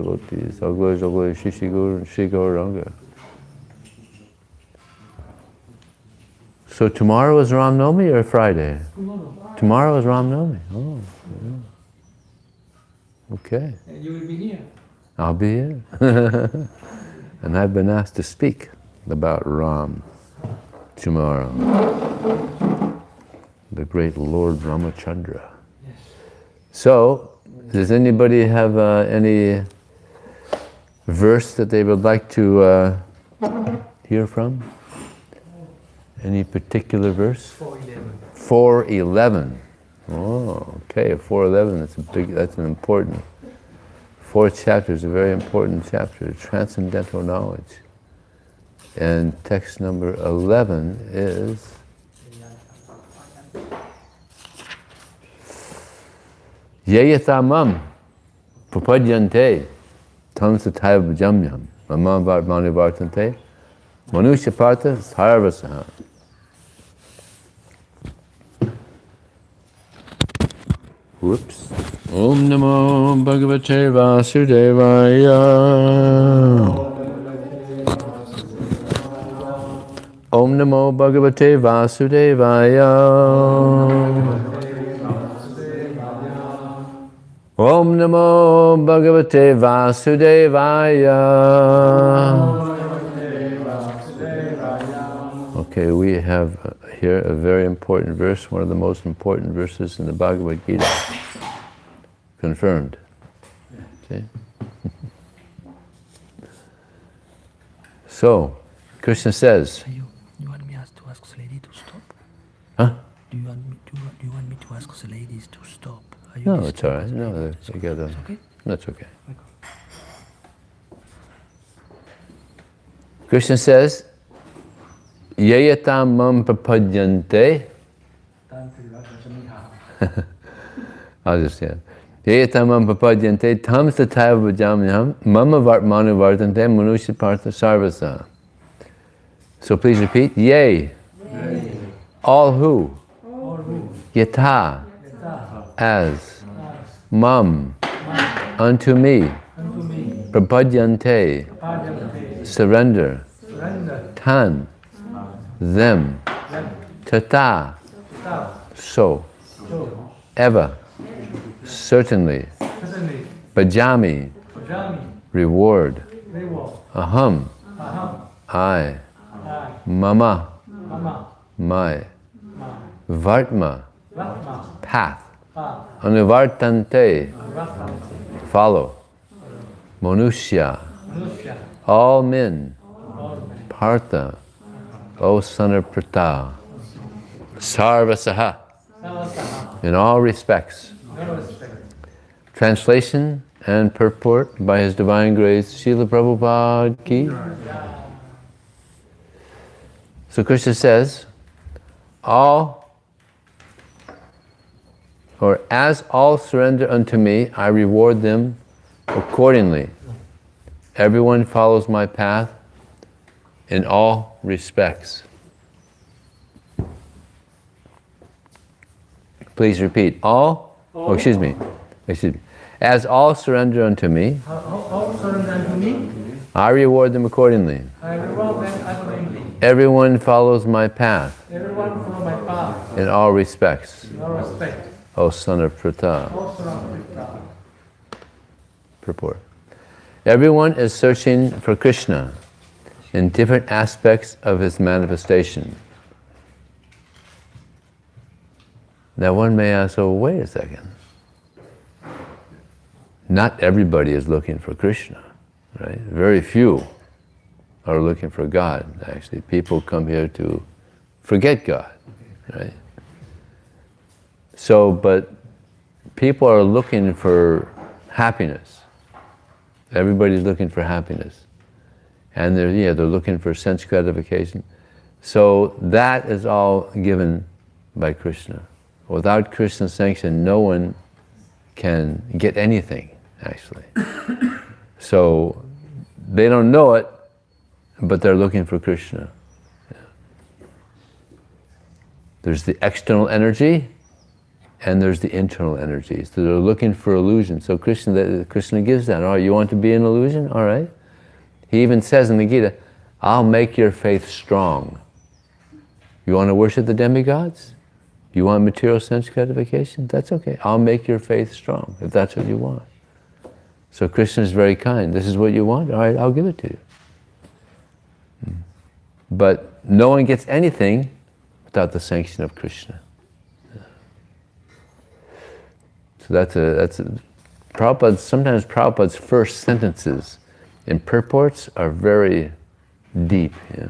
devotee, Sagla Jagla Shishigur and Shigauranga. So tomorrow is Ram Navami or Friday? Tomorrow is Ram Navami. Oh, yeah. Okay. And you will be here. I'll be here. And I've been asked to speak about Ram tomorrow. The great Lord Ramachandra. Yes. So, does anybody have any verse that they would like to hear from? Any particular verse? 4:11. 4:11. Oh, okay, 4:11. That's an important. Fourth chapter is a very important chapter, transcendental knowledge. And text number 11 is Yeyatamam Papadyante Tam Sataiva Jamyam Mama Mani Vartante Manusha Partha Sarvasaha. Whoops. Om Namo Bhagavate Vasudevaya. Om Namo Bhagavate Vasudevaya. Om Namo Bhagavate Vasudevaya. Okay, we have here a very important verse, one of the most important verses in the Bhagavad Gita. Confirmed. Okay. So, Krishna says. You want me to ask the lady to stop? Huh? Do you want me to ask the ladies to stop? No, it's all right. No, that's okay. Okay? That's okay. Krishna says, Yayatam mam prapadyante. I'll just say it. Yayatam mam prapadyante tam sataiva vajamyam mama vartmanu vartante manusya partha sarvasa. So please repeat, yea. All who? Yata. As. Mam. Unto me. Prapadyante. Surrender. Tan. Them. Tata. So. Ever. Certainly. Bhajami. Reward. Aham. I. Mama. My. Vartma. Path. Anuvartante. Follow. Manusya. All men. Partha. O son of Pratha. Sarvasaha. In all respects. Translation and purport by His Divine Grace, Srila Prabhupada ki. So Krishna says, as all surrender unto me, I reward them accordingly. Everyone follows my path in all respects. Please repeat. Excuse me. As all surrender unto me, I reward them accordingly. Everyone follows my path in all respects. O son of Pratha. Purport. Everyone is searching for Krishna in different aspects of his manifestation. Now one may ask, oh, wait a second. Not everybody is looking for Krishna, right? Very few are looking for God, actually. People come here to forget God, right? So, but people are looking for happiness. Everybody's looking for happiness. And they're looking for sense gratification. So that is all given by Krishna. Without Krishna's sanction, no one can get anything, actually. So they don't know it, but they're looking for Krishna. Yeah. There's the external energy, and there's the internal energies that are looking for illusion. So Krishna gives that. All right, you want to be an illusion? All right. He even says in the Gita, I'll make your faith strong. You want to worship the demigods? You want material sense gratification? That's okay. I'll make your faith strong, if that's what you want. So Krishna is very kind. This is what you want? All right, I'll give it to you. But no one gets anything without the sanction of Krishna. So sometimes Prabhupada's first sentences in purports are very deep. Yeah?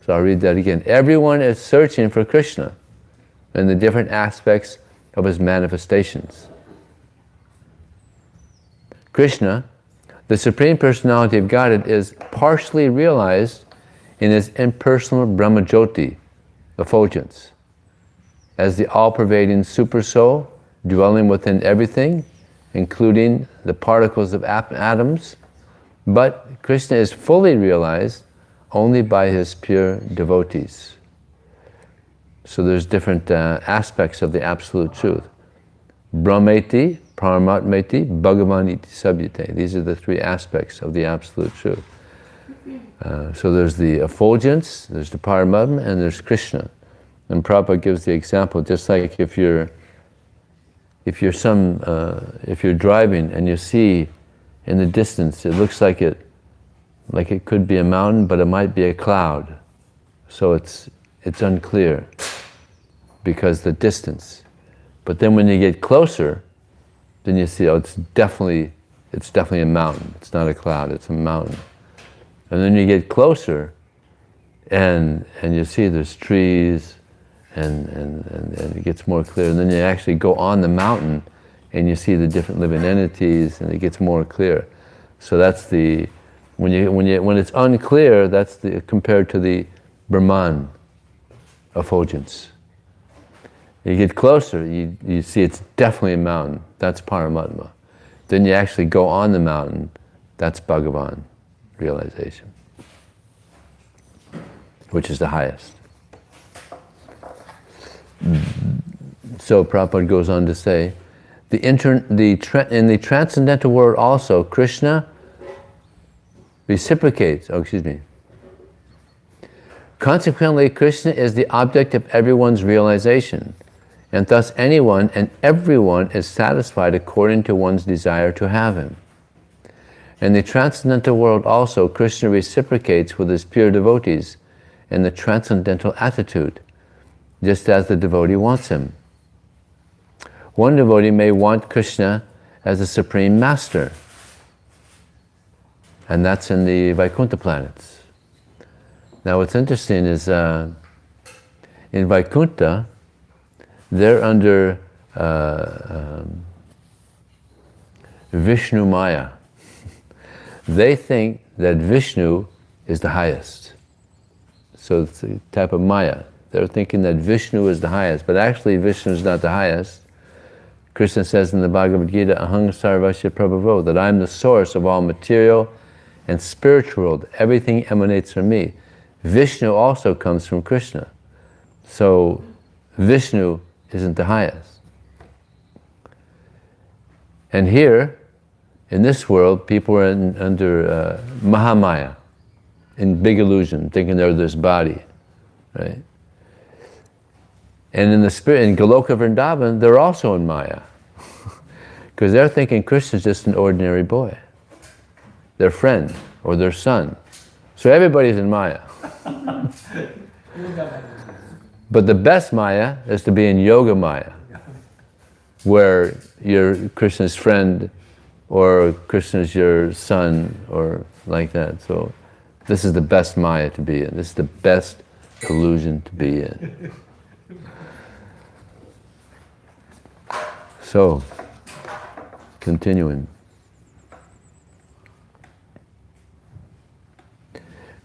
So I'll read that again. Everyone is searching for Krishna and the different aspects of his manifestations. Krishna, the Supreme Personality of Godhead, is partially realized in his impersonal Brahmajyoti effulgence, as the all-pervading Super-Soul dwelling within everything, including the particles of atoms, but Krishna is fully realized only by his pure devotees. So there's different aspects of the Absolute Truth. Brahmeti, Paramatmeti, Bhagavaniti Sabhyate. These are the three aspects of the Absolute Truth. So there's the effulgence, there's the Paramatma, and there's Krishna. And Prabhupada gives the example, just like if you're driving and you see in the distance, it looks like it could be a mountain, but it might be a cloud. So it's unclear because the distance. But then when you get closer, then you see, oh, it's definitely a mountain. It's not a cloud, it's a mountain. And then you get closer, and you see there's trees, and it gets more clear. And then you actually go on the mountain, and you see the different living entities, and it gets more clear. So that's when it's unclear, that's compared to the Brahman effulgence. You get closer, you see it's definitely a mountain. That's Paramatma. Then you actually go on the mountain. That's Bhagavan realization, which is the highest. So Prabhupada goes on to say, in the transcendental world also, Krishna reciprocates. Consequently, Krishna is the object of everyone's realization, and thus anyone and everyone is satisfied according to one's desire to have him. In the transcendental world also, Krishna reciprocates with his pure devotees in the transcendental attitude, just as the devotee wants him. One devotee may want Krishna as a supreme master, and that's in the Vaikuntha planets. Now what's interesting is in Vaikuntha, they're under Vishnu Maya. They think that Vishnu is the highest. So it's a type of Maya. They're thinking that Vishnu is the highest, but actually Vishnu is not the highest. Krishna says in the Bhagavad Gita, Ahang Sarvasya Prabhavo, that I'm the source of all material and spiritual world. Everything emanates from me. Vishnu also comes from Krishna. So Vishnu isn't the highest. And here, in this world, people are under Mahamaya, in big illusion, thinking they're this body, right? And in the spirit, in Goloka Vrindavan, they're also in Maya. Because they're thinking Krishna's just an ordinary boy, their friend or their son. So everybody's in Maya. But the best Maya is to be in Yoga Maya, where you're Krishna's friend or Krishna's your son or like that. So this is the best Maya to be in. This is the best illusion to be in. So, continuing.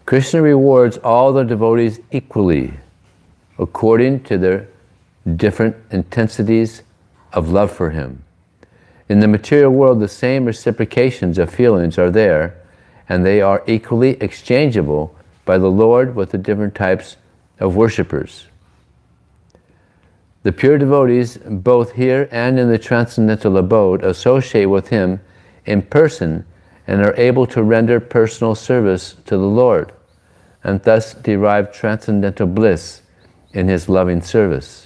Krishna rewards all the devotees equally according to their different intensities of love for him. In the material world, the same reciprocations of feelings are there, and they are equally exchangeable by the Lord with the different types of worshippers. The pure devotees, both here and in the transcendental abode, associate with him in person and are able to render personal service to the Lord, and thus derive transcendental bliss in his loving service.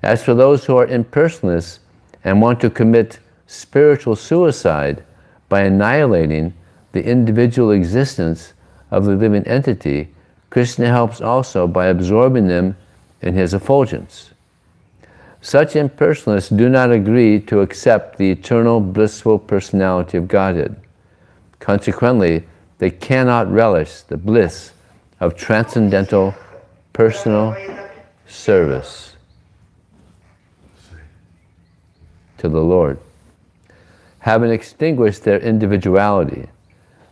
As for those who are impersonalists and want to commit spiritual suicide by annihilating the individual existence of the living entity, Krishna helps also by absorbing them in his effulgence. Such impersonalists do not agree to accept the eternal blissful personality of Godhead. Consequently, they cannot relish the bliss of transcendental personal service to the Lord. Having extinguished their individuality,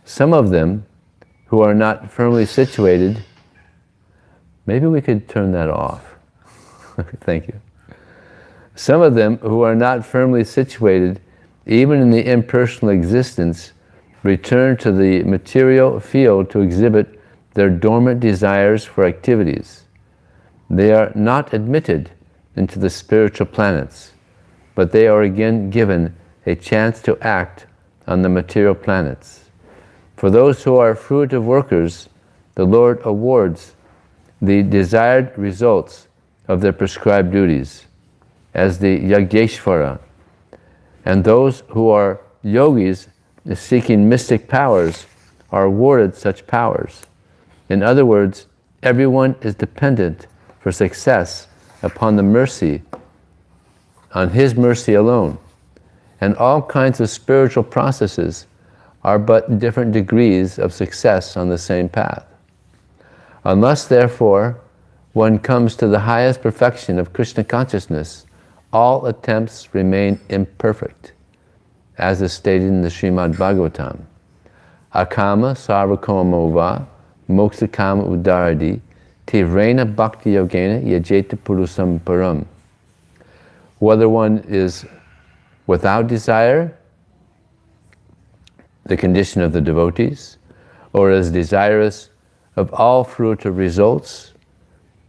some of them who are not firmly situated, maybe we could turn that off. Thank you. Some of them who are not firmly situated, even in the impersonal existence, return to the material field to exhibit their dormant desires for activities. They are not admitted into the spiritual planets, but they are again given a chance to act on the material planets. For those who are fruitive workers, the Lord awards the desired results of their prescribed duties as the Yajneshvara, and those who are yogis seeking mystic powers are awarded such powers. In other words, everyone is dependent for success upon the mercy, on his mercy alone, and all kinds of spiritual processes are but different degrees of success on the same path. Unless, therefore, one comes to the highest perfection of Krishna consciousness, all attempts remain imperfect, as is stated in the Srimad Bhagavatam. Akama sarvakama va moksakama udaradi tivrena bhakti yogena yajeta purusam param. Whether one is without desire, the condition of the devotees, or is desirous of all fruitive results,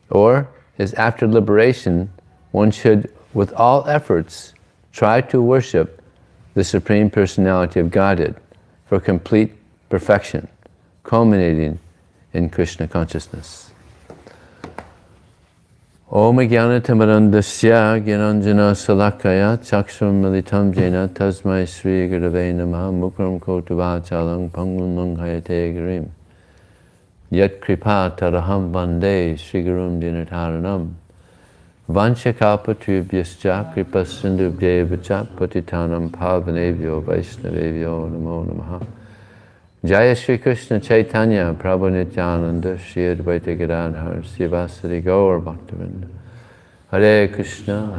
or is after liberation, one should, with all efforts, try to worship the Supreme Personality of Godhead for complete perfection, culminating in Krishna consciousness. Om Jnanatimirandasya Gyananjana Salakaya Chakshram Militam Jena Tasmai Sri Gurave Namaha Mukram Kotavachalang Pangum Manghayate Girim Yat Kripa Taraham Vande Sri Gurum Dinataranam Vanchakalpatubhyascha Kripa Sindhubhyevacha Patitanam Pavanevyo Vaishnavevyo Namo Namaha. Jaya Shri Krishna Chaitanya Prabhu Nityananda Shri Advaita Gadadhar Srivasadi Gaur Bhaktivinoda. Hare Krishna,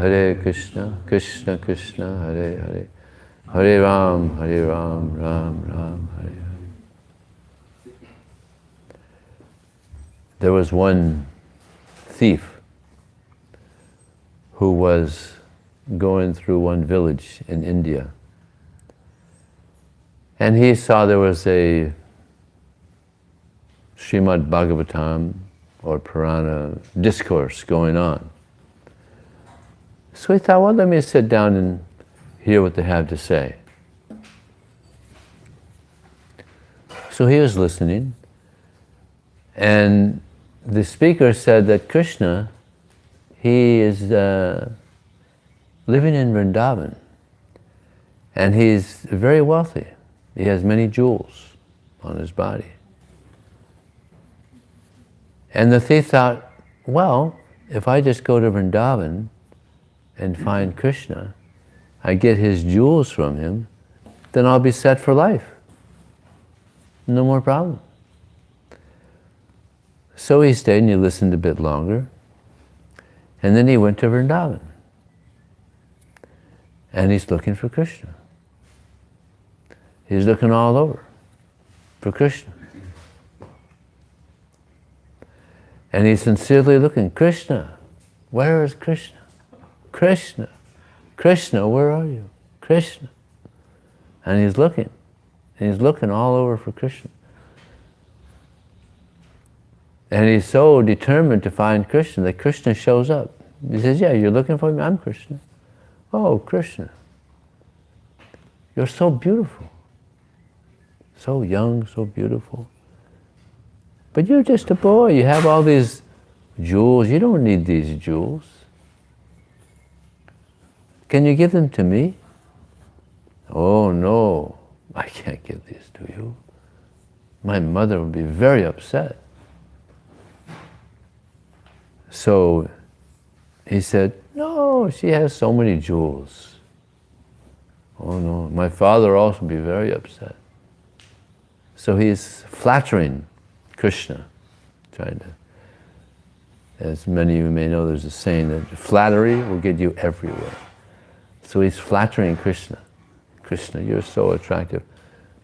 Krishna Krishna, Hare Hare, Hare Ram, Ram Ram, Hare Hare. There was one thief who was going through one village in India. And he saw there was a Srimad Bhagavatam or Purana discourse going on. So he thought, well, let me sit down and hear what they have to say. So he was listening, and the speaker said that Krishna, he is living in Vrindavan, and he's very wealthy. He has many jewels on his body. And the thief thought, well, if I just go to Vrindavan and find Krishna, I get his jewels from him, then I'll be set for life. No more problem. So he stayed and he listened a bit longer, and then he went to Vrindavan. And he's looking for Krishna. He's looking all over for Krishna. And he's sincerely looking, Krishna, where is Krishna? Krishna, Krishna, where are you? Krishna. And he's looking all over for Krishna. And he's so determined to find Krishna that Krishna shows up He says, yeah, you're looking for me? I'm Krishna. Oh, Krishna. You're so beautiful. So young, so beautiful. But you're just a boy. You have all these jewels. You don't need these jewels. Can you give them to me? Oh, no. I can't give these to you. My mother would be very upset. So he said, no, she has so many jewels. Oh no, my father also would be very upset. So he's flattering Krishna, trying to, as many of you may know, there's a saying that flattery will get you everywhere. So he's flattering Krishna. Krishna, you're so attractive.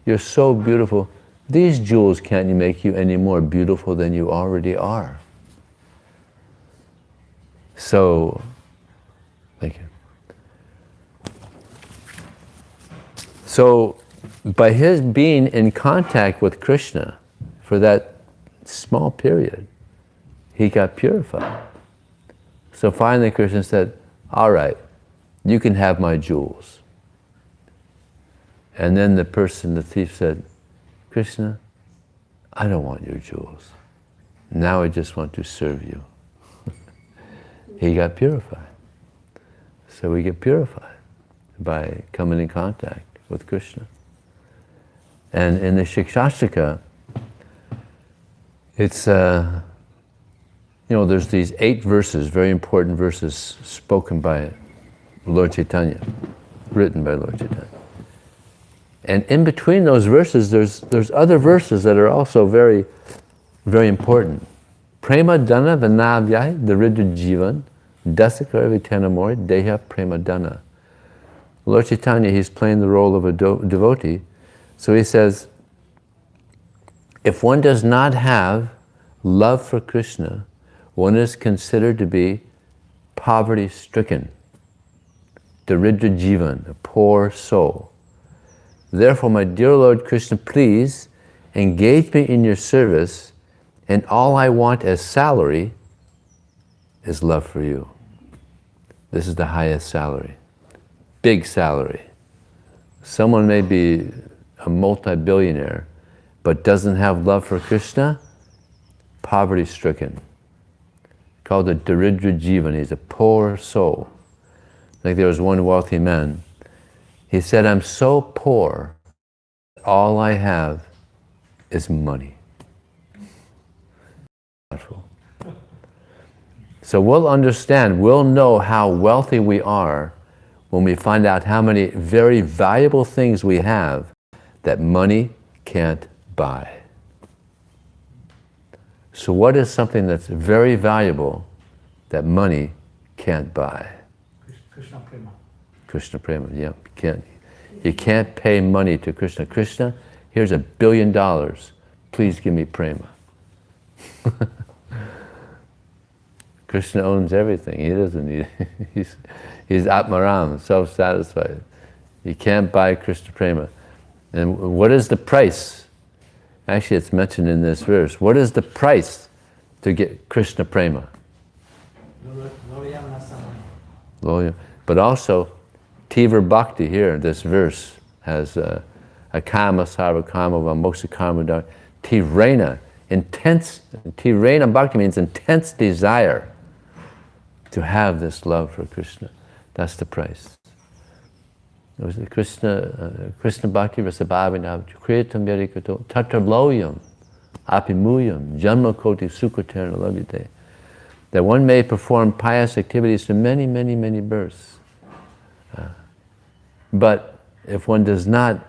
You're so beautiful. These jewels can't make you any more beautiful than you already are. So, thank you. So, by his being in contact with Krishna for that small period, he got purified. So finally Krishna said, all right, you can have my jewels. And then the thief said, Krishna, I don't want your jewels. Now I just want to serve you. He got purified. So we get purified by coming in contact with Krishna. And in the Shikshashtrika, it's, there's these 8 verses, very important verses spoken by Lord Chaitanya, written by Lord Chaitanya. And in between those verses, there's other verses that are also very, very important. Prema dana vanavyai daridra jivan dasakara vitanamori deha prema dana. Lord Chaitanya, he's playing the role of a devotee. So he says, if one does not have love for Krishna, one is considered to be poverty-stricken, daridra jivan, a poor soul. Therefore, my dear Lord Krishna, please engage me in your service, and all I want as salary is love for you. This is the highest salary, big salary. Someone may be a multi-billionaire, but doesn't have love for Krishna, poverty-stricken. Called a daridra jivan, he's a poor soul. Like there was one wealthy man, he said, I'm so poor, all I have is money. So we'll understand, we'll know how wealthy we are when we find out how many very valuable things we have that money can't buy. So what is something that's very valuable that money can't buy? Krishna Prema. Krishna Prema, yeah. You can't pay money to Krishna. Krishna, here's $1 billion. Please give me prema. Krishna owns everything. He doesn't need it. He's Atmaram, self-satisfied. You can't buy Krishna Prema. And what is the price? Actually, it's mentioned in this verse. What is the price to get Krishna Prema? But also, Tivra Bhakti here, this verse has a kama, sarva kama, moksha kama, tivrena, intense, tivrena bhakti means intense desire to have this love for Krishna. That's the price. It was the Krishna Bhakti Rasabhavina Kritam Yarikato Tatrabloyam Apimuyam Janma Koti Sukaterna Labhite. That one may perform pious activities for many, many, many births. But if one does not,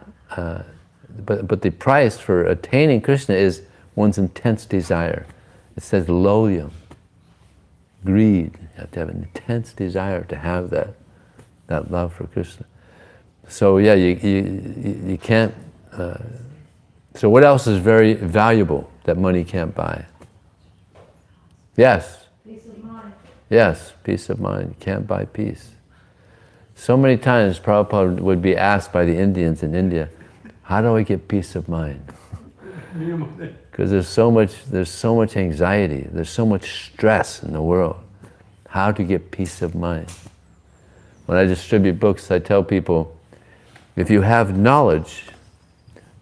but the price for attaining Krishna is one's intense desire. It says loyam, greed. You have to have an intense desire to have that love for Krishna. So yeah, you can't. So what else is very valuable that money can't buy? Yes. Peace of mind. Yes, peace of mind. You can't buy peace. So many times Prabhupada would be asked by the Indians in India, how do I get peace of mind? Because there's so much anxiety, there's so much stress in the world. how to get peace of mind. When I distribute books, I tell people, if you have knowledge,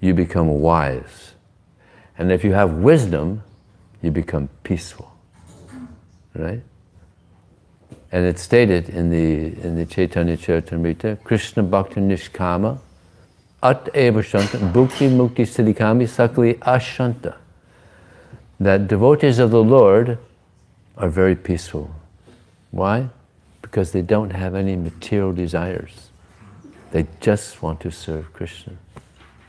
you become wise. And if you have wisdom, you become peaceful. Right? And it's stated in the Chaitanya Charitamrita, Krishna Bhakti Nishkama, At Eva Shanta, Bhukti Mukti Siddhikami Sakali Ashanta. That devotees of the Lord are very peaceful. Why? Because they don't have any material desires. They just want to serve Krishna.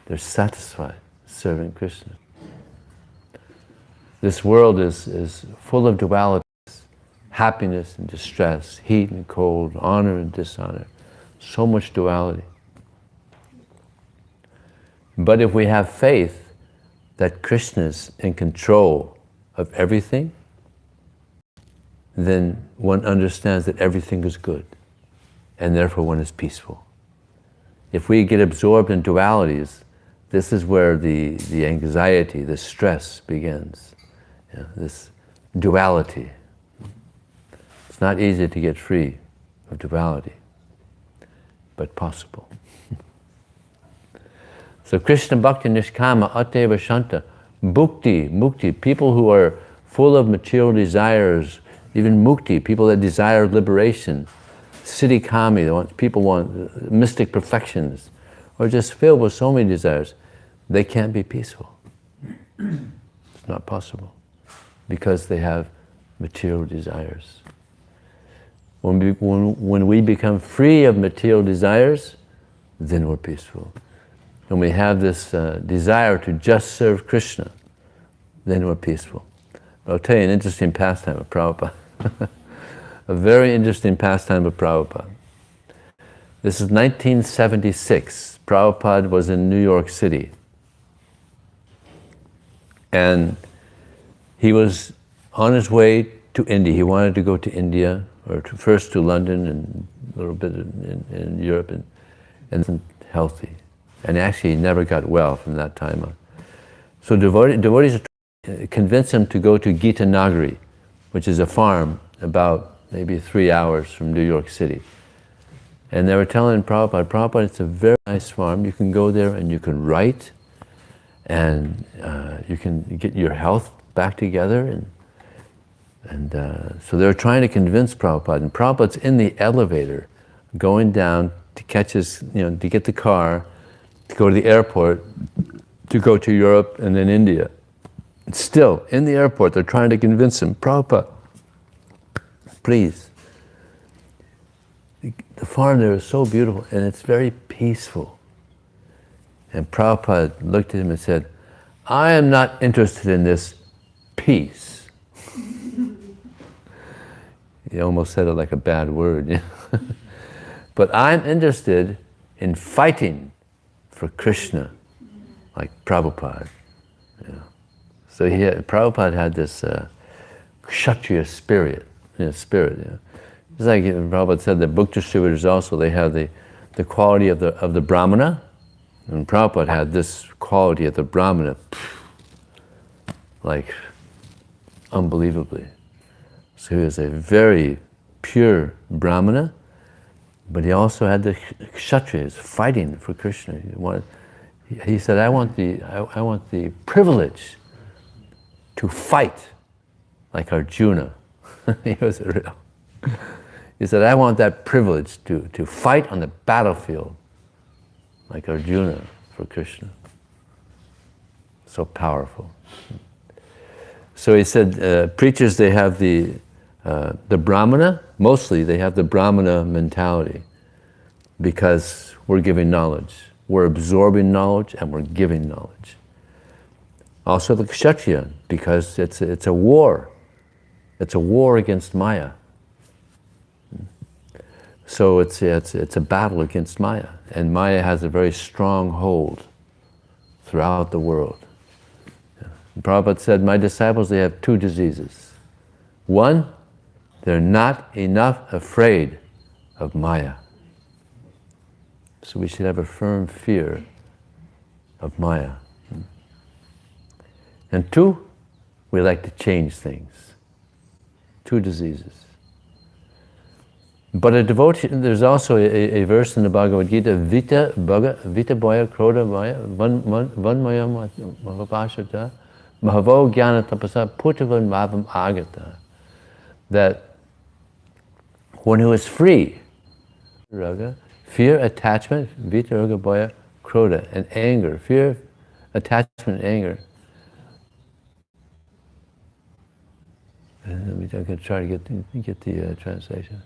They're satisfied serving Krishna. This world is full of dualities, happiness and distress, heat and cold, honor and dishonor. So much duality. But if we have faith that Krishna's in control of everything, then one understands that everything is good, and therefore one is peaceful. If we get absorbed in dualities, this is where the anxiety, the stress begins. You know, this duality. It's not easy to get free of duality, but possible. So Krishna Bhakti Nishkama Ateva Shanta, Bhukti, Mukti, people who are full of material desires, even Mukti, people that desire liberation, Siddhikami, people want mystic perfections, or just filled with so many desires, they can't be peaceful. It's not possible, because they have material desires. When we become free of material desires, then we're peaceful. When we have this desire to just serve Krishna, then we're peaceful. I'll tell you an interesting pastime of Prabhupada. A very interesting pastime of Prabhupada. This is 1976. Prabhupada was in New York City. And he was on his way to India. He wanted to go to India, or first to London and a little bit in Europe, and healthy. And actually he never got well from that time on. So devotees convinced him to go to Gita Nagari, which is a farm about maybe 3 hours from New York City. And they were telling Prabhupada, it's a very nice farm. You can go there and you can write, and you can get your health back together. So they were trying to convince Prabhupada, and Prabhupada's in the elevator, going down to catch his, to get the car, to go to the airport, to go to Europe and then India. Still, in the airport, they're trying to convince him, Prabhupada, please. The farm there is so beautiful, and it's very peaceful. And Prabhupada looked at him and said, I am not interested in this peace. He almost said it like a bad word. But I'm interested in fighting for Krishna, like Prabhupada. So Prabhupada had this Kshatriya spirit. It's like Prabhupada said, the book distributors also, they have the quality of the Brahmana, and Prabhupada had this quality of the Brahmana, like unbelievably. So he was a very pure Brahmana, but he also had the Kshatriyas fighting for Krishna. He said, I want the privilege to fight like Arjuna. He was a real. He said, I want that privilege to fight on the battlefield like Arjuna for Krishna. So powerful. So he said, preachers, they have the Brahmana, mostly they have the Brahmana mentality, because we're giving knowledge. We're absorbing knowledge and we're giving knowledge. Also the Kshatriya, because it's a war. It's a war against Maya. So it's a battle against Maya, and Maya has a very strong hold throughout the world. And Prabhupada said, my disciples, they have two diseases. One, they're not enough afraid of Maya. So we should have a firm fear of Maya. And two, we like to change things. Two diseases. But a devotee, there's also a verse in the Bhagavad Gita, Vita Boya Kroda Maya, Van Maya Mahapashata, Mahavo Jnana Tapasa, Putavan Mavam Agata, that one who is free, raga, fear, attachment, Vita Raga Boya Kroda, and anger, fear, attachment, anger. And I can try to get the translation.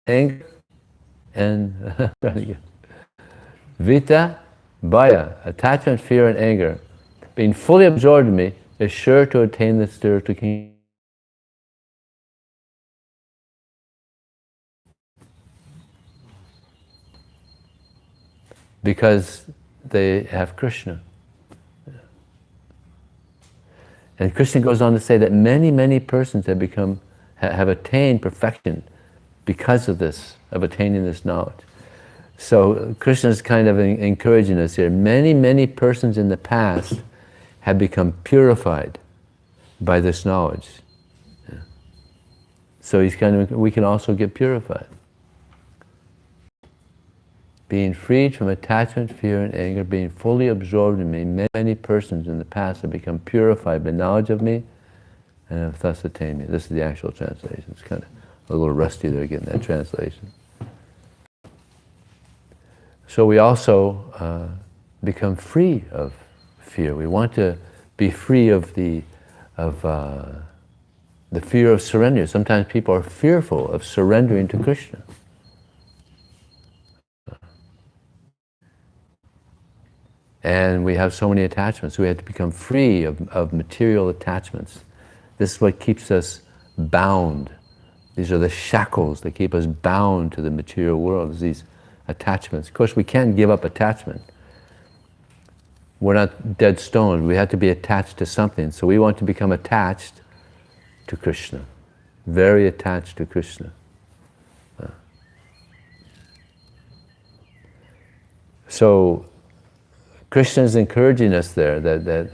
Anger and Vita, Bhaya, attachment, fear, and anger, being fully absorbed in me, is sure to attain the spiritual kingdom. Because they have Krishna. And Krishna goes on to say that many, many persons have attained perfection because of this, of attaining this knowledge. So Krishna is kind of encouraging us here. Many, many persons in the past have become purified by this knowledge. Yeah. So we can also get purified. Being freed from attachment, fear, and anger, being fully absorbed in me, many, many persons in the past have become purified by knowledge of me and have thus attained me. This is the actual translation. It's kind of a little rusty there getting that translation. So we also become free of fear. We want to be free of the fear of surrender. Sometimes people are fearful of surrendering to Krishna. And we have so many attachments. We have to become free of material attachments. This is what keeps us bound. These are the shackles that keep us bound to the material world, these attachments. Of course, we can't give up attachment. We're not dead stones. We have to be attached to something. So we want to become attached to Krishna. Very attached to Krishna. So Krishna is encouraging us there that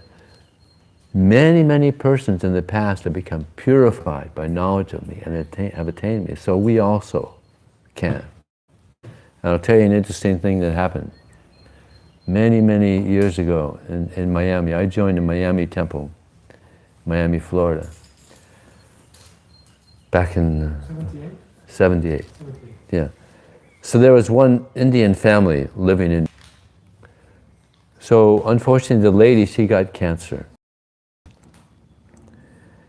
many, many persons in the past have become purified by knowledge of me and have attained me. So we also can. And I'll tell you an interesting thing that happened. Many, many years ago in Miami, I joined the Miami temple, Miami, Florida, back in 78. Yeah. So there was one Indian family living in. So unfortunately, the lady, she got cancer.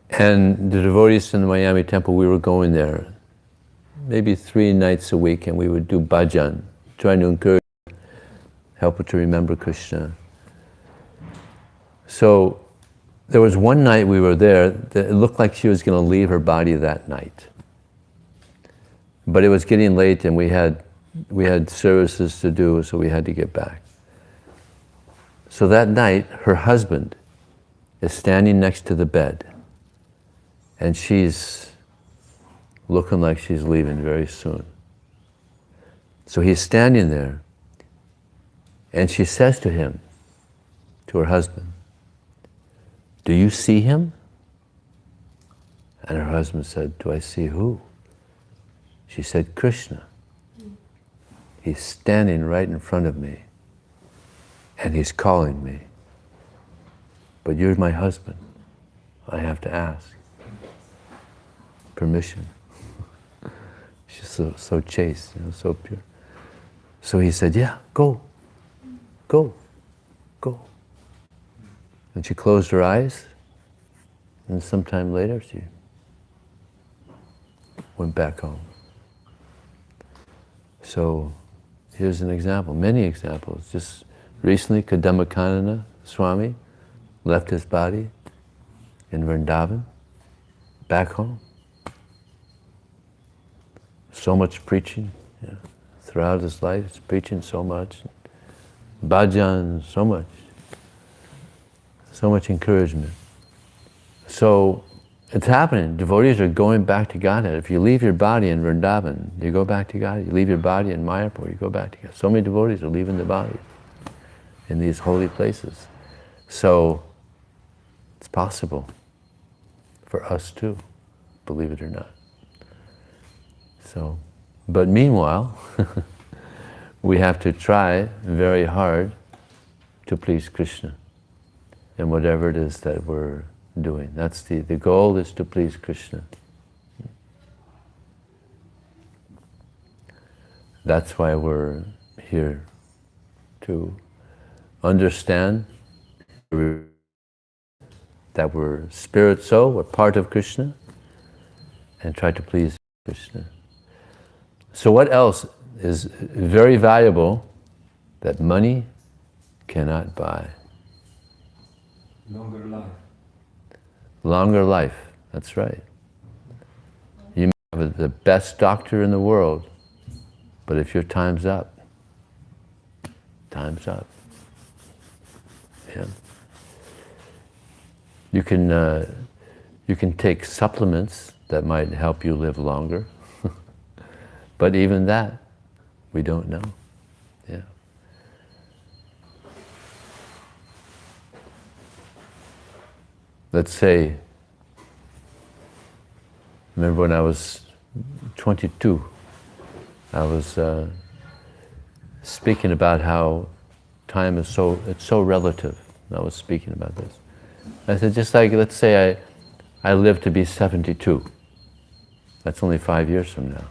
And the devotees in the Miami temple, we were going there maybe 3 nights a week, and we would do bhajan, trying to encourage, help her to remember Krishna. So there was one night we were there that it looked like she was going to leave her body that night. But it was getting late and we had services to do, so we had to get back. So that night, her husband is standing next to the bed, and she's looking like she's leaving very soon. So he's standing there, and she says to him, to her husband, "Do you see him?" And her husband said, "Do I see who?" She said, "Krishna. He's standing right in front of me, and he's calling me. But you're my husband. I have to ask permission." She's so chaste, so pure. So he said, "Yeah, go. Go. And she closed her eyes, and sometime later she went back home. So here's an example, many examples. Just recently, Kadamakanana Swami left his body in Vrindavan, back home. So much preaching, throughout his life, he's preaching so much. Bhajan, so much encouragement. So it's happening. Devotees are going back to Godhead. If you leave your body in Vrindavan, you go back to God. You leave your body in Mayapur, you go back to God. So many devotees are leaving the body in these holy places. So it's possible for us too. believe it or not. So, but meanwhile, we have to try very hard to please Krishna in whatever it is that we're doing. That's the goal is to please Krishna. That's why we're here, to understand that we're spirit soul, we're part of Krishna, and try to please Krishna. So what else is very valuable that money cannot buy? Longer life. Longer life, that's right. You may have the best doctor in the world, but if your time's up, time's up. Yeah. You can take supplements that might help you live longer, but even that, we don't know. Yeah. Let's say, remember when I was 22, I was speaking about how time is it's so relative. I was speaking about this. I said, just like, let's say I live to be 72. That's only 5 years from now.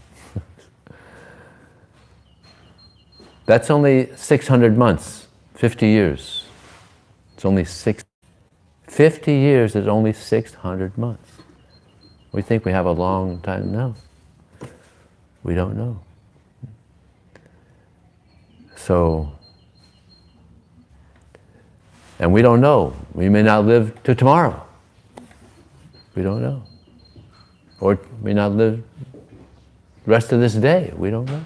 That's only 600 months, 50 years. It's only 50 years is only 600 months. We think we have a long time. No, we don't know. So, and we don't know. We may not live to tomorrow. We don't know. Or may not live the rest of this day. We don't know.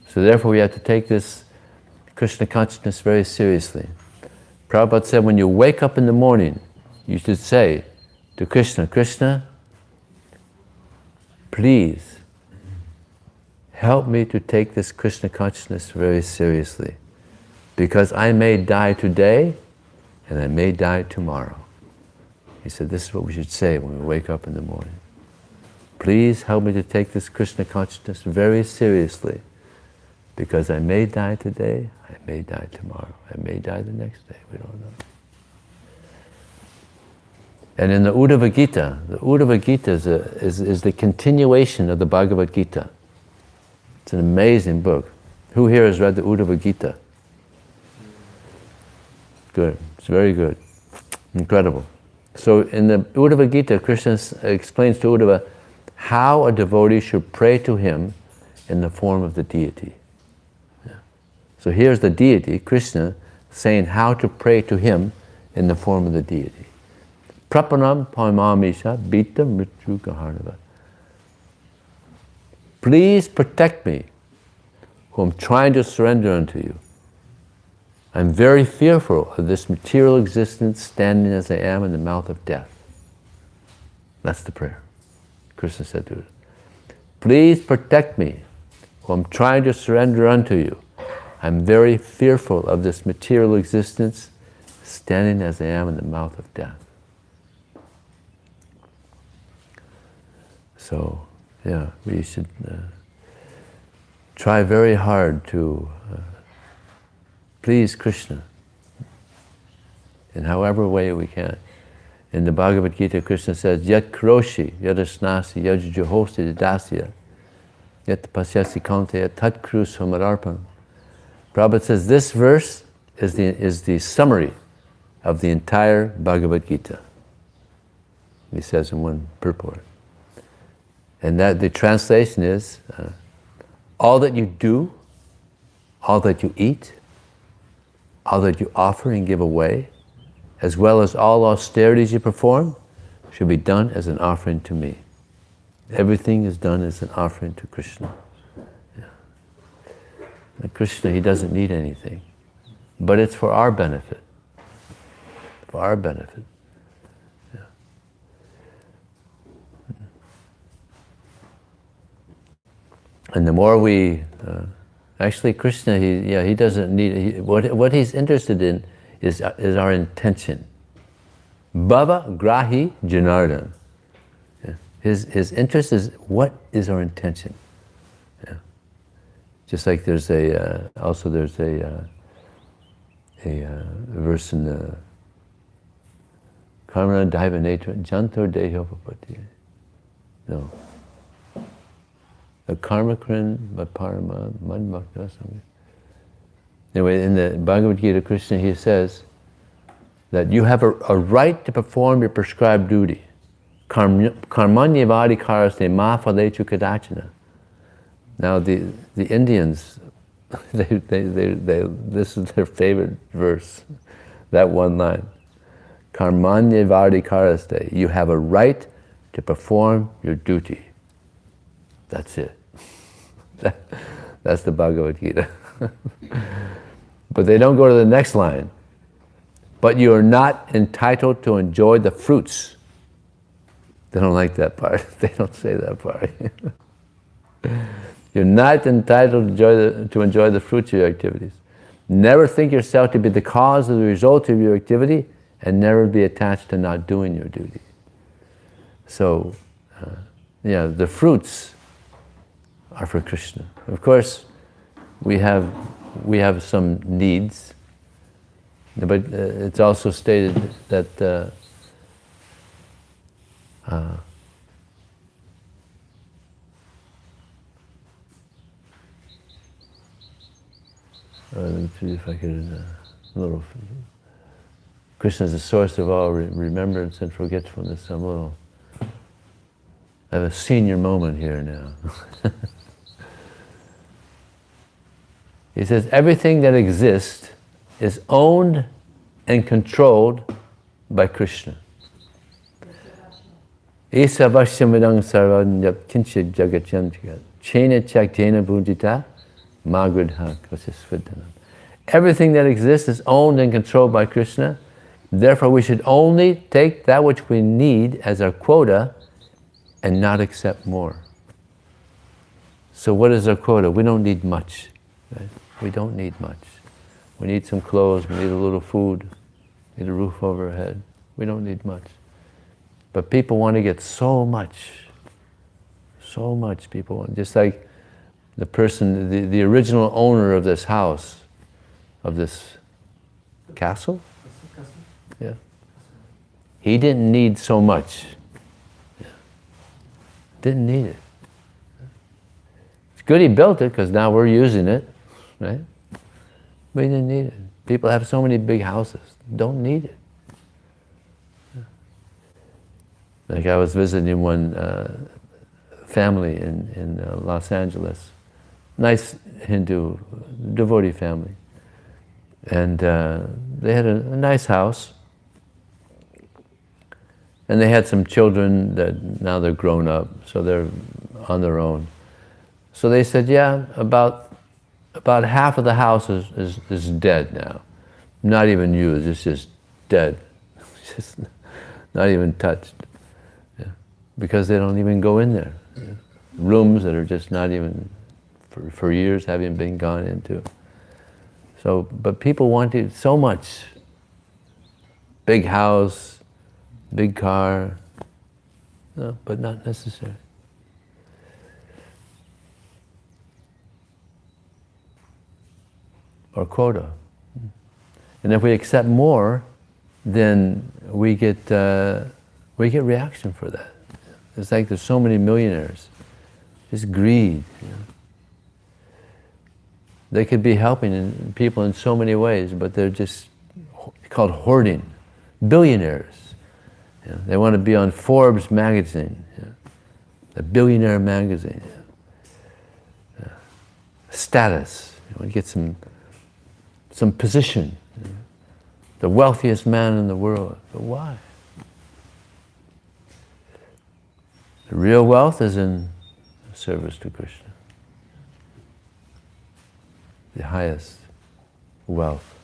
So therefore we have to take this Krishna consciousness very seriously. Prabhupada said when you wake up in the morning, you should say to Krishna, Krishna, please help me to take this Krishna consciousness very seriously, because I may die today and I may die tomorrow. He said this is what we should say when we wake up in the morning. Please help me to take this Krishna consciousness very seriously, because I may die today, I may die tomorrow, I may die the next day, we don't know. And in the Uddhava Gita is the continuation of the Bhagavad Gita. It's an amazing book. Who here has read the Uddhava Gita? Good, it's very good, incredible. So in the Uddhava Gita, Krishna explains to Uddhava how a devotee should pray to him in the form of the deity. Yeah. So here's the deity, Krishna, saying how to pray to him in the form of the deity. Prapanam paimamisha bita mrityu gaharnava. Please protect me, who am trying to surrender unto you. I'm very fearful of this material existence standing as I am in the mouth of death. That's the prayer. Krishna said to it. Please protect me, who am trying to surrender unto you. I'm very fearful of this material existence standing as I am in the mouth of death. So, yeah, we should try very hard to please Krishna in however way we can. In the Bhagavad Gita, Krishna says, Yat kroshi, yadasnasi, yajjuhosti dadasya, yat pasyasi kaunteya, tat kru samararpam. Prabhupada says this verse is the summary of the entire Bhagavad Gita. He says in one purport. And that the translation is, all that you do, all that you eat, all that you offer and give away, as well as all austerities you perform, should be done as an offering to me. Everything is done as an offering to Krishna. Yeah. And Krishna, he doesn't need anything, but it's for our benefit. For our benefit. Yeah. And the more we, actually Krishna, he doesn't need, what he's interested in is our intention. Bhava grahi janardan. His interest is what is our intention. Yeah. Just like there's also there's a verse in the Karma Daiva Netra Janto Dehopapati. No. A karma krin parama madbhakta. Anyway, in the Bhagavad Gita, Krishna, he says that you have a right to perform your prescribed duty. Karmanyavadi karaste ma phalechu kadachana. Now the Indians, this is their favorite verse, that one line. Karmanyavadi karaste. You have a right to perform your duty. That's it. That's the Bhagavad Gita. But they don't go to the next line. But you are not entitled to enjoy the fruits. They don't like that part. They don't say that part. You're not entitled to enjoy the fruits of your activities. Never think yourself to be the cause of the result of your activity, and never be attached to not doing your duty. So, the fruits are for Krishna. Of course, we have some needs, but it's also stated that let me see if I could Krishna is the source of all remembrance and forgetfulness. I have a senior moment here now. He says, everything that exists is owned and controlled by Krishna. Isa vasyamadang sarvanyap kinchit jagachantigat chena chak jena bhujita magridha kasisvidanam. Everything that exists is owned and controlled by Krishna. Therefore, we should only take that which we need as our quota and not accept more. So what is our quota? We don't need much. Right? We don't need much. We need some clothes, we need a little food, we need a roof over our head. We don't need much. But people want to get so much. So much people want. Just like the person, the original owner of this house, of this castle? Yeah. He didn't need so much. Yeah. Didn't need it. It's good he built it because now we're using it, right? But he didn't need it. People have so many big houses. Don't need it. Yeah. Like I was visiting one family in Los Angeles. Nice Hindu devotee family. And they had a nice house. And they had some children that now they're grown up, so they're on their own. So they said, yeah, about half of the house is dead now. Not even used, it's just dead. It's just not even touched. Yeah. Because they don't even go in there. Yeah. Rooms that are just not even, for years, haven't been gone into. So, but people wanted so much. Big house, big car, no, but not necessary. Or quota. And if we accept more, then we get reaction for that. It's like there's so many millionaires. Just greed. You know? They could be helping people in so many ways, but they're just called hoarding. Billionaires. You know, they want to be on Forbes magazine, you know, the billionaire magazine. You know. Status. You want to get some position. You know. The wealthiest man in the world. But why? The real wealth is in service to Krishna. The highest wealth.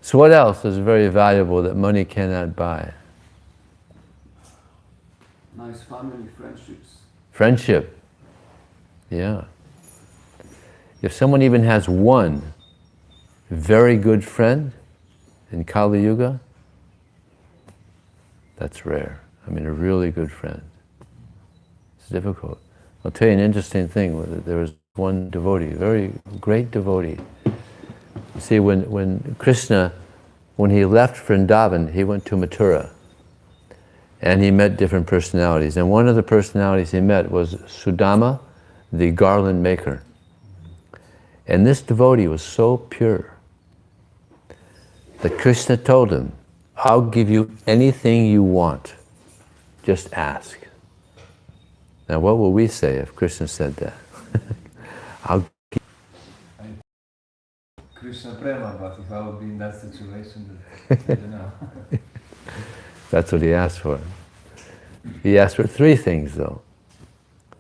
So what else is very valuable that money cannot buy? Nice family friendships. Friendship. Yeah. If someone even has one very good friend in Kali Yuga, that's rare. I mean, a really good friend. It's difficult. I'll tell you an interesting thing. There was one devotee, very great devotee. You see, when Krishna, when he left Vrindavan, he went to Mathura. And he met different personalities. And one of the personalities he met was Sudama, the garland maker. And this devotee was so pure that Krishna told him, I'll give you anything you want. Just ask. Now what will we say if Krishna said that? I'll give Krishna Prema, but if I would be in that situation, I don't know. That's what he asked for. He asked for three things though.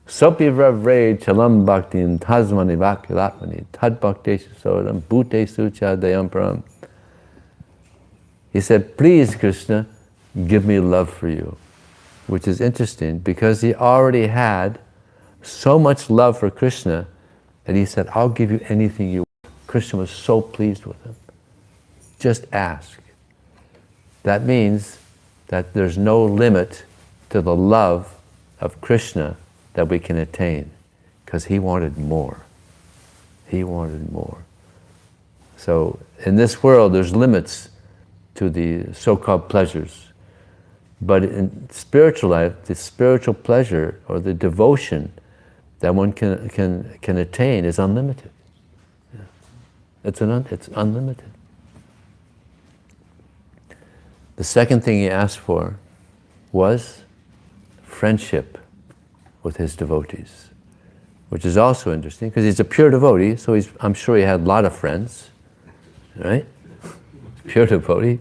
Sopi Vravre Chalam Bhaktin Tasmani Vakilatmani Tad Bhakteshu Sodam Bhute Sucha Dayamparam. He said, please Krishna, give me love for you. Which is interesting because he already had so much love for Krishna that he said, I'll give you anything you want. Krishna was so pleased with him. Just ask. That means that there's no limit to the love of Krishna that we can attain, because he wanted more. He wanted more. So in this world there's limits to the so-called pleasures. But in spiritual life, the spiritual pleasure or the devotion that one can attain is unlimited. Yeah. It's unlimited. The second thing he asked for was friendship with his devotees, which is also interesting because he's a pure devotee, so I'm sure he had a lot of friends, right? Pure devotee.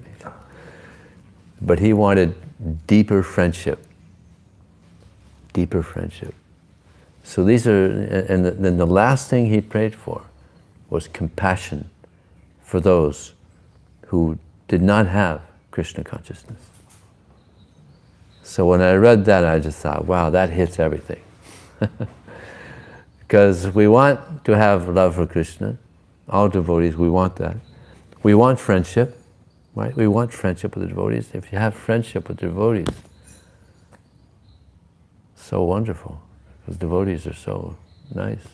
But he wanted deeper friendship. Deeper friendship. So these are, and then the last thing he prayed for was compassion for those who did not have Krishna consciousness. So when I read that, I just thought, wow, that hits everything. Because we want to have love for Krishna, all devotees, we want that. We want friendship, right? We want friendship with the devotees. If you have friendship with the devotees, so wonderful, because devotees are so nice.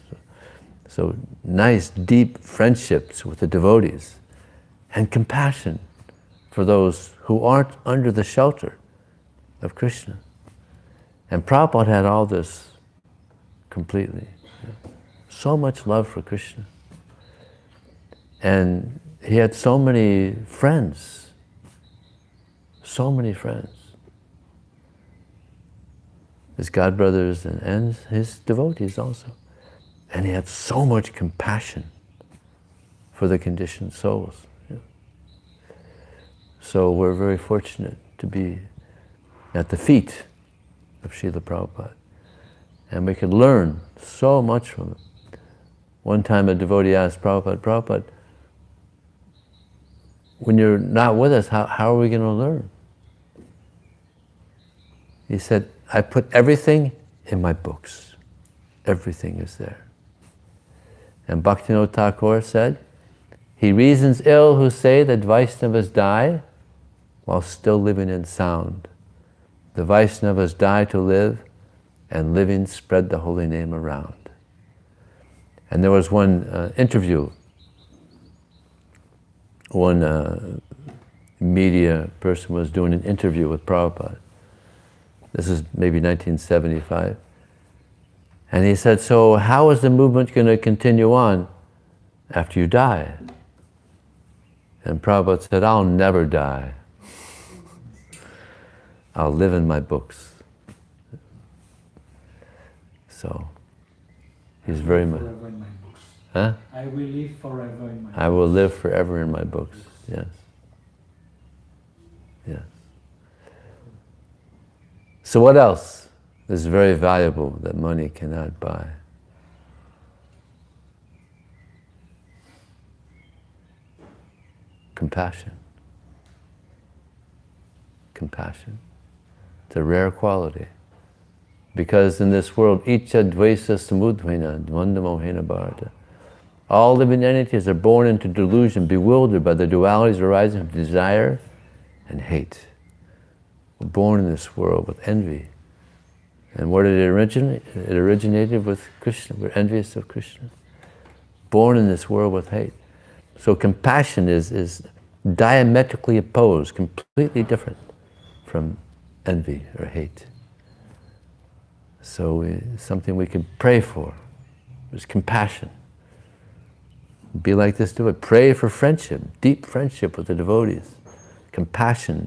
So nice, deep friendships with the devotees, and compassion for those who aren't under the shelter of Krishna. And Prabhupada had all this completely. So much love for Krishna. And he had so many friends. So many friends. His godbrothers and his devotees also. And he had so much compassion for the conditioned souls. So we're very fortunate to be at the feet of Srila Prabhupada. And we could learn so much from him. One time a devotee asked Prabhupada, Prabhupada, when you're not with us, how are we going to learn? He said, I put everything in my books. Everything is there. And Bhaktivinoda Thakur said, he reasons ill who say that Vaishnavas die while still living in sound. The Vaishnavas die to live, and living spread the holy name around. And there was one interview. One media person was doing an interview with Prabhupada. This is maybe 1975. And he said, so how is the movement going to continue on after you die? And Prabhupada said, I'll never die. I'll live in my books. So, he's very much... Forever in my books. Huh? I will live forever in my books. I will live forever in my books, yes. Yes. So what else is very valuable that money cannot buy? Compassion. Compassion. It's a rare quality. Because in this world, Icha Dvaisa Samudvena Dvandamohena Bharata. All living entities are born into delusion, bewildered by the dualities arising from desire and hate. We're born in this world with envy And where did it originate? It originated with Krishna. We're envious of Krishna. Born in this world with hate. So compassion is diametrically opposed, completely different from envy or hate. So something we can pray for is compassion. Be like this, do it. Pray for friendship, deep friendship with the devotees. Compassion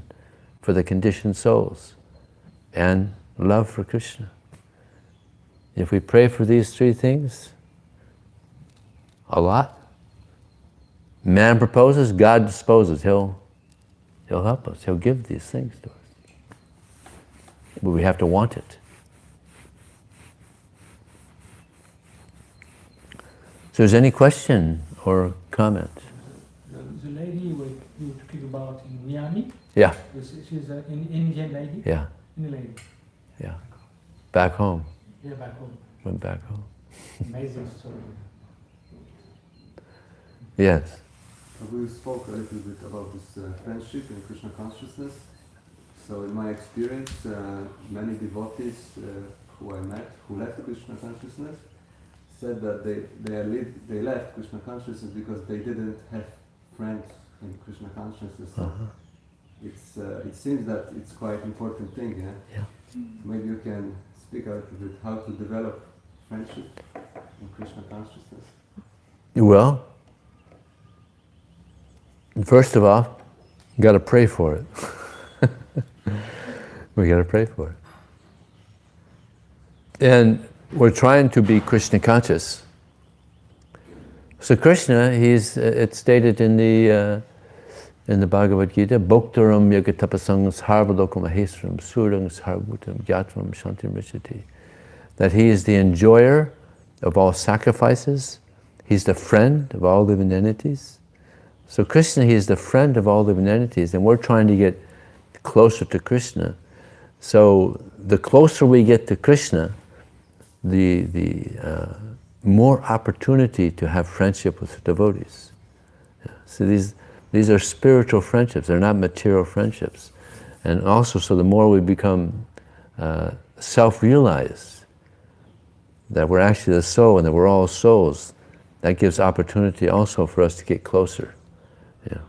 for the conditioned souls. And love for Krishna. If we pray for these three things a lot, man proposes, God disposes. He'll help us. He'll give these things to us. But we have to want it. So there's any question or comment? The lady you were talking about in Miami, Yeah, she's an Indian lady? yeah, Indian lady. yeah. Back home. Yeah, back home. Went back home. Amazing story. Yes. We spoke a little bit about this friendship in Krishna consciousness. So in my experience, many devotees who I met, who left Krishna consciousness, said that they left Krishna consciousness because they didn't have friends in Krishna consciousness. So it seems that it's quite important thing, yeah? Yeah. Maybe you can speak a little bit how to develop friendship in Krishna consciousness. Well, first of all, you got to pray for it. We got to pray for it. And we're trying to be Krishna conscious. So Krishna, it's stated in the Bhagavad Gita, Bhoktaram yagatapasang sarvadokam ahesram surang sarvutam gyatvam shantim rishati. That he is the enjoyer of all sacrifices. He's the friend of all living entities. So Krishna, he is the friend of all living entities, and we're trying to get closer to Krishna. So the closer we get to Krishna, the more opportunity to have friendship with devotees. Yeah. So these are spiritual friendships, they're not material friendships. And also, so the more we become self-realized, that we're actually the soul and that we're all souls, that gives opportunity also for us to get closer, you know,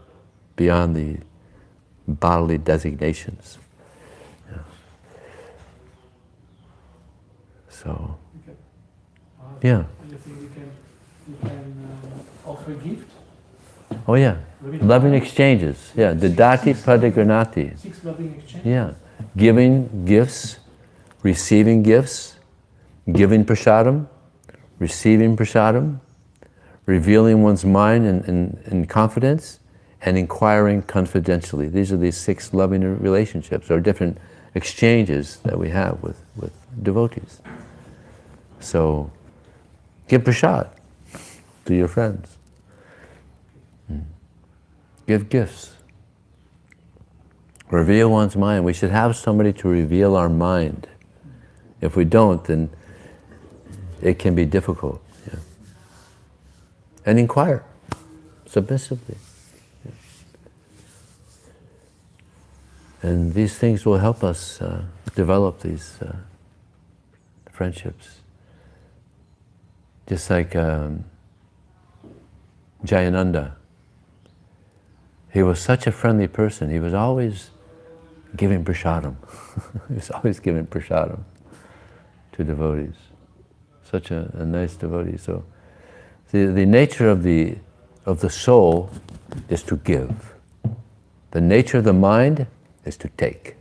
beyond the bodily designations. Yeah. So, yeah. You think you can offer a gift? Oh yeah, loving exchanges. Yeah, Dadati Pradigranati. 6 loving exchanges? Yeah, giving gifts, receiving gifts, giving prasadam, receiving prasadam, revealing one's mind in confidence, and inquiring confidentially. These are the 6 loving relationships, or different exchanges that we have with devotees. So, give prasad to your friends. Give gifts. Reveal one's mind. We should have somebody to reveal our mind. If we don't, then it can be difficult. Yeah. And inquire submissively. Yeah. And these things will help us develop these friendships. Just like Jayananda. He was such a friendly person. He was always giving prasadam. He was always giving prasadam to devotees. Such a nice devotee. So the nature of the soul is to give. The nature of the mind is to take.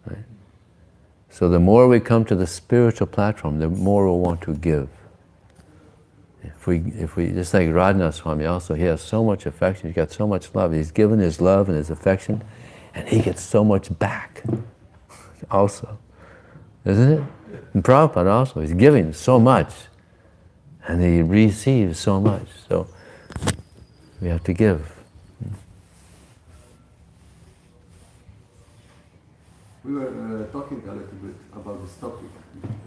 Right? So the more we come to the spiritual platform, the more we'll want to give. If we just like Radhanath Swami also, he has so much affection, he's got so much love, he's given his love and his affection, and he gets so much back also. Isn't it? And Prabhupada also, he's giving so much, and he receives so much. So we have to give. We were talking a little bit about this topic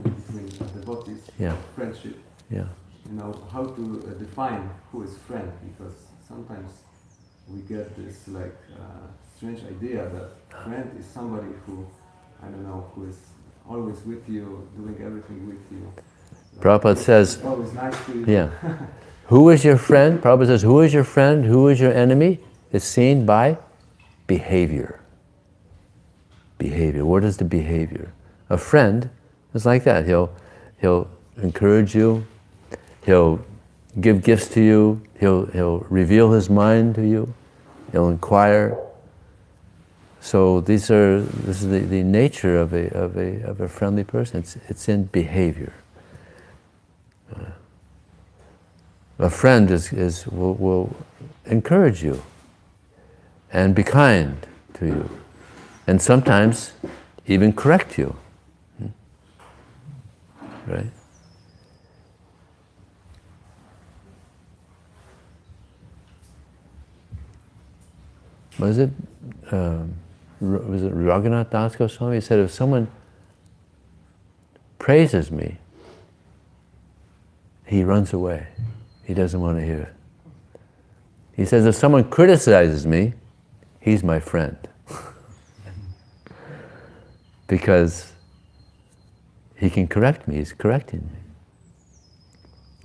between devotees, Yeah. friendship. Yeah. You know, how to define who is friend, because sometimes we get this like strange idea that friend is somebody who, I don't know, who is always with you, doing everything with you. Prabhupada says, it's always nice to you. yeah. Who is your friend? Prabhupada says, who is your friend? Who is your enemy? Is seen by behavior. Behavior. What is the behavior? A friend is like that. He'll encourage you. He'll give gifts to you. He'll reveal his mind to you. He'll inquire. So this is the nature of a friendly person. It's in behavior. A friend will encourage you and be kind to you, and sometimes even correct you. Right? Was it Raghunath Das Goswami? He said, if someone praises me, he runs away. He doesn't want to hear it. He says, if someone criticizes me, he's my friend. Because he can correct me, he's correcting me.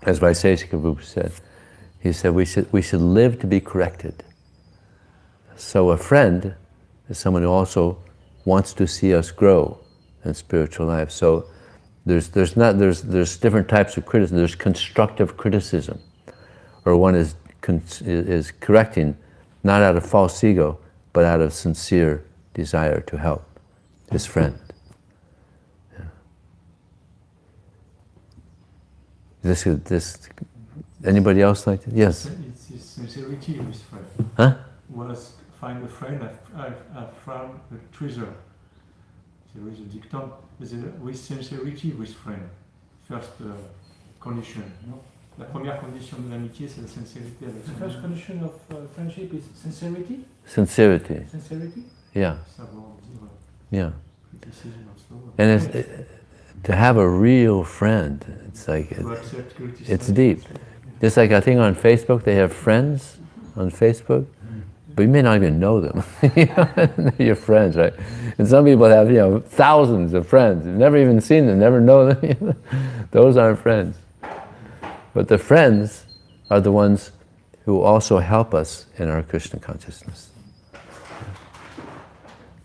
As Vaiseshika Prabhu said, he said we should live to be corrected. So a friend is someone who also wants to see us grow in spiritual life. So there's different types of criticism. There's constructive criticism, or one is correcting not out of false ego, but out of sincere desire to help his friend. Yeah. This. Anybody else like that? Yes. It's his sincerity with friend. Huh? Was find a friend, I've found a treasure. There is a dictum, with sincerity with friend. First condition, no? La première condition de l'amitié, c'est la sincérité avec son The first ami. condition of friendship is sincerity. Sincerity. Sincerity. Yeah. Savoir dire Yeah. criticisme also. And to have a real friend, it's like To accept criticism. it's deep. Just like I think on Facebook they have friends on Facebook, but you may not even know them. They're your friends, right? And some people have thousands of friends. You've never even seen them, never know them. Those aren't friends. But the friends are the ones who also help us in our Krishna consciousness.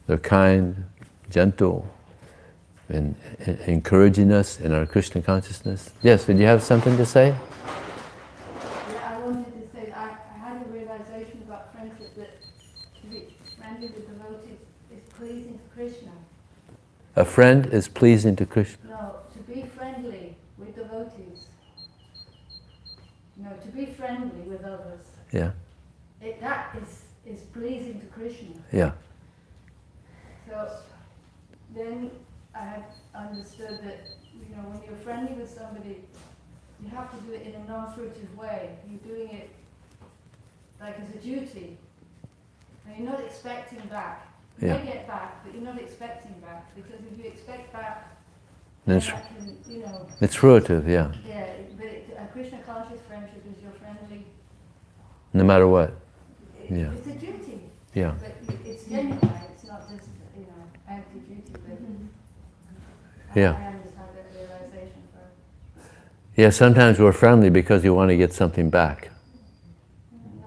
They're kind, gentle, and encouraging us in our Krishna consciousness. Yes, did you have something to say? Yeah, I wanted to say I had a realization about friendship that to be friendly with devotees is pleasing to Krishna. A friend is pleasing to Krishna. No, to be friendly with devotees. No, to be friendly with others. Yeah, That is pleasing to Krishna. yeah, So then I have understood that when you're friendly with somebody, you have to do it in a non-fruitive way. You're doing it like as a duty. And you're not expecting back. You Yeah. may get back, but you're not expecting back, because if you expect back, And then that can, it's fruitive, yeah, yeah. But a Krishna conscious friendship is you're friendly. no matter what. Yeah. It's a duty. Yeah, But it's genuine. It's not just empty duty. But Yeah. I understand that realization first. yeah. Sometimes we're friendly because you want to get something back.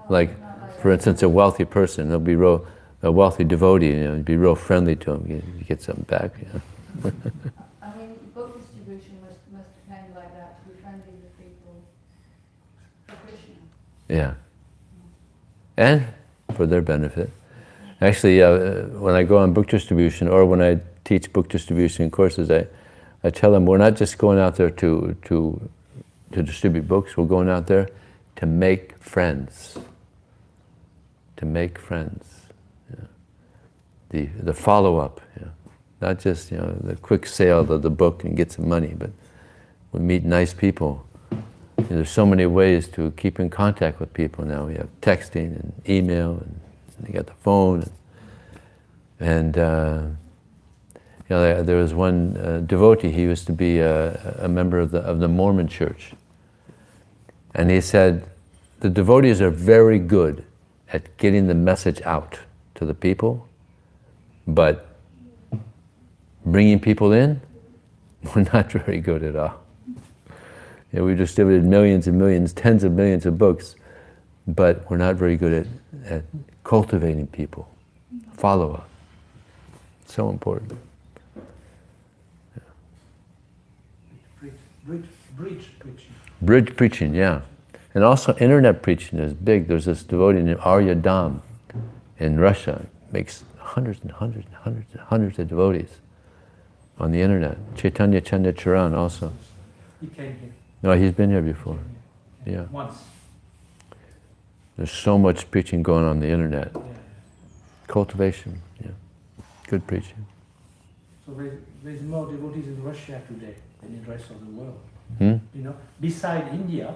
Like, for instance, a wealthy person, a wealthy devotee, you'd be real friendly to him. You get something back. Yeah. I mean, book distribution must depend like that, to be friendly with people for Krishna. Yeah. And for their benefit. Actually, when I go on book distribution, or when I teach book distribution courses, I tell them we're not just going out there to distribute books, we're going out there to make friends. To make friends. Yeah. The follow-up. Yeah. Not just the quick sale of the book and get some money, but we meet nice people. There's so many ways to keep in contact with people now. We have texting and email, and you got the phone. And there was one devotee. He used to be a member of the Mormon Church, and he said the devotees are very good at getting the message out to the people, but bringing people in, We're not very good at all. Yeah, we distributed millions and millions, tens of millions of books, but we're not very good at cultivating people. Follow-up. So important. Bridge preaching. Bridge preaching, yeah. And also internet preaching is big. There's this devotee named Arya Dham in Russia. Makes hundreds and hundreds and hundreds and hundreds of devotees on the internet. Chaitanya Chandracharan also. He came here. No, he's been here before. Yeah. Once. There's so much preaching going on the internet. Yeah. Cultivation, yeah. Good preaching. So there's more devotees in Russia today than in the rest of the world. Hmm? You know, beside India,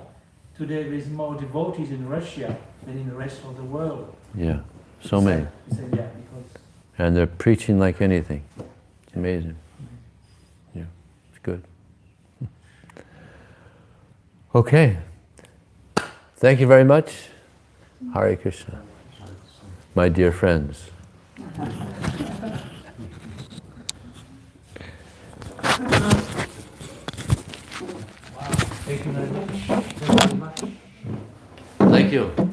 today there's more devotees in Russia than in the rest of the world. Yeah, so many. He said, yeah, because And they're preaching like anything. It's amazing. Yeah, it's good. Okay. Thank you very much. Hare Krishna. My dear friends. thank you very much. Thank you very much. Thank you.